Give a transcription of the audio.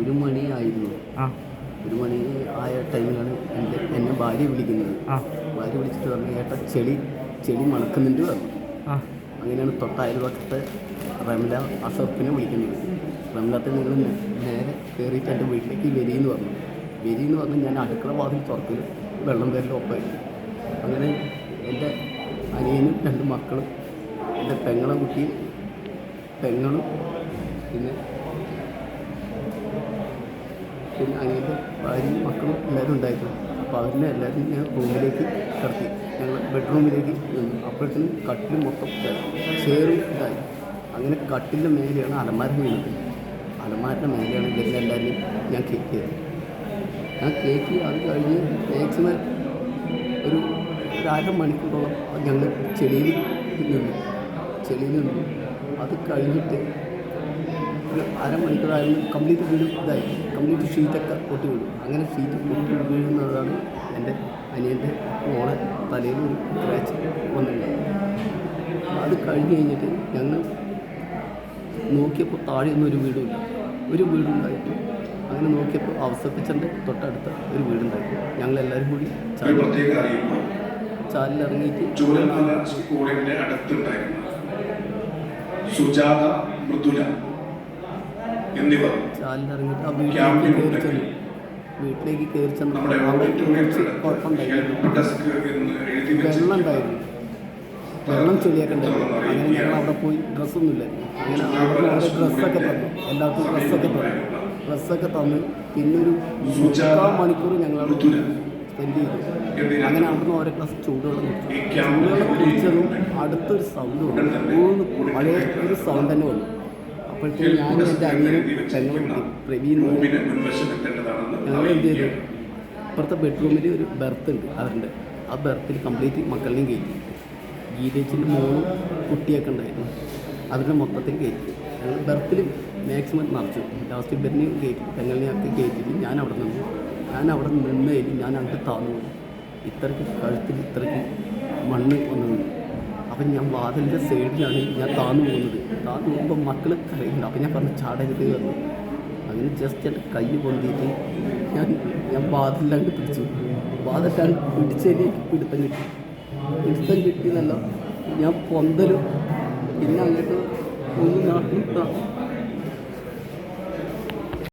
ഒരു മണിയായിരുന്നു. ഒരു മണി ആയ ടൈമിലാണ് എന്നെ ഭാര്യ വിളിക്കുന്നത്. ഭാര്യ വിളിച്ചിട്ട് പറഞ്ഞു, ഏട്ടാ ചെളി മണക്കുന്നുണ്ട് പറഞ്ഞു. അങ്ങനെയാണ് തൊട്ടയൽവക്കത്തെ റംല അഷറഫിനെ വിളിക്കുന്നത്. റംലത്തെ നിങ്ങൾ നേരെ കയറിയിട്ട് എൻ്റെ വീട്ടിലേക്ക് വരിയെന്ന് പറഞ്ഞു. ഞാൻ അടുക്കള വാതിൽ തുറക്കൽ വെള്ളം വരലും ഒപ്പമായിരുന്നു. അങ്ങനെ എൻ്റെ അനിയനും 2 മക്കളും എൻ്റെ പെങ്ങളും പിന്നെ അനിയൻ്റെ ഭാര്യയും മക്കളും എല്ലാവരും ഉണ്ടായിരുന്നു. അപ്പോൾ അവരിനെ എല്ലാവരും ഞാൻ റൂമിലേക്ക് കിടത്തി. ഞങ്ങൾ ബെഡ്റൂമിലേക്ക് നിന്നു. അപ്പോഴത്തേനും കട്ടിൽ മൊത്തം ചേറും ഇതായി. അങ്ങനെ കട്ടിലിൻ്റെ മേലെയാണ് അലമാര വീണത്. അലമാരിൻ്റെ മേലെയാണ് ഇവരുടെ എല്ലാവരെയും ഞാൻ കേക്കിയത്. അത് കഴിഞ്ഞ് മാക്സിമം ഒരു അരമണിക്കൂറോളം ഞങ്ങൾ ചെളിയിൽ നിന്നു. അത് കഴിഞ്ഞിട്ട് ഒരു അരമണിക്കൂറായിരുന്നു കംപ്ലീറ്റ് വീടും ഇതായി. കംപ്ലീറ്റ് ഷീറ്റൊക്കെ പൊട്ടി വീഴും. അങ്ങനെ ഷീറ്റ് പൊട്ടി വീഴുന്നതാണ് എൻ്റെ അനിയൻ്റെ മോളെ തലയിൽ ഒരു ക്രാച്ച് വന്നിട്ടുണ്ടായി. അത് കഴിഞ്ഞിട്ട് ഞങ്ങൾ നോക്കിയപ്പോൾ താഴെയൊന്നും ഒരു വീടുണ്ടായിട്ട് അങ്ങനെ നോക്കിയപ്പോൾ അവസരപ്പിച്ചൻ്റെ തൊട്ടടുത്ത ഒരു വീടുണ്ടായിരുന്നു. ഞങ്ങളെല്ലാവരും കൂടി ചാലിലിറങ്ങിയിട്ട് സ്കൂളിൻ്റെ അടുത്തുണ്ടായിരുന്ന സുജാത, മൃദുല എന്നിവർ ചാലിലിറങ്ങിയിട്ട് ആ വീട്ടിലേക്ക് കയറി ചെന്നു. കുഴപ്പമുണ്ടായിരുന്നു, വെള്ളം ചെളിയൊക്കെ ഉണ്ടായിരുന്നു. അങ്ങനെ ഞങ്ങൾ അവിടെ പോയി ഡ്രസ്സൊന്നുമില്ലായിരുന്നു. അങ്ങനെ അവിടെ ഡ്രസ്സൊക്കെ തന്നു, എല്ലാവർക്കും ഡ്രസ്സൊക്കെ തന്ന് പിന്നെ ഒരു 3 മണിക്കൂർ ഞങ്ങൾ സ്പെൻഡ് ചെയ്തു. അങ്ങനെ അവിടുന്ന് ഓരോ ഗ്ലാസ് ചൂടുവെള്ളം കുടിച്ചതും അടുത്തൊരു സൗണ്ട് വന്നു. പഴയ ഒരു സൗണ്ട് തന്നെ വന്നു. അപ്പോഴത്തേക്കും ഞാനും എൻ്റെ അനിയനും പെങ്ങളും പ്രവീൺ ഞങ്ങൾ എന്ത് ചെയ്തു, ഇപ്പുറത്തെ ബെഡ്റൂമിൽ ഒരു ബെർത്ത് ഉണ്ട് അവരുടെ. ആ ബെർത്തിൽ കംപ്ലീറ്റ് മക്കളെയും കയറ്റി. ഗീതേച്ചിൻ്റെ മോളും കുട്ടിയൊക്കെ ഉണ്ടായിരുന്നു. അവരുടെ മൊത്തത്തിൽ കയറ്റി. ഞങ്ങൾ ബെർത്തിൽ മാക്സിമം നിറച്ചു. ലാസ്റ്റ് ഇവരിനെയും കയറ്റി, പെങ്ങളിനെയൊക്കെ കയറ്റിയിട്ട് ഞാൻ അവിടെ നിന്നതിൽ ഞാൻ അങ്ങോട്ട് താന്നു പോയി. ഇത്രയ്ക്ക് കഴുത്തിൽ ഇത്രയ്ക്ക് മണ്ണ് വന്നു. അപ്പം ഞാൻ വാതിലിൻ്റെ സൈഡിലാണ് ഞാൻ താന്നു പോകുമ്പോൾ മക്കൾ കരയുന്നുണ്ട്. അപ്പം ഞാൻ പറഞ്ഞു ചാടരുത് പറഞ്ഞു. അങ്ങനെ ജസ്റ്റ് എൻ്റെ കൈ പൊന്തിയിട്ട് ഞാൻ വാതിലിലാണ്ട് പിടിച്ചു. വാതിലാണ്ട് പിടിച്ചതിലേക്ക് പിടുത്തം കിട്ടിയെന്നല്ല, ഞാൻ പൊന്തലും പിന്നെ അങ്ങോട്ട് 3 നാട്ടിൽ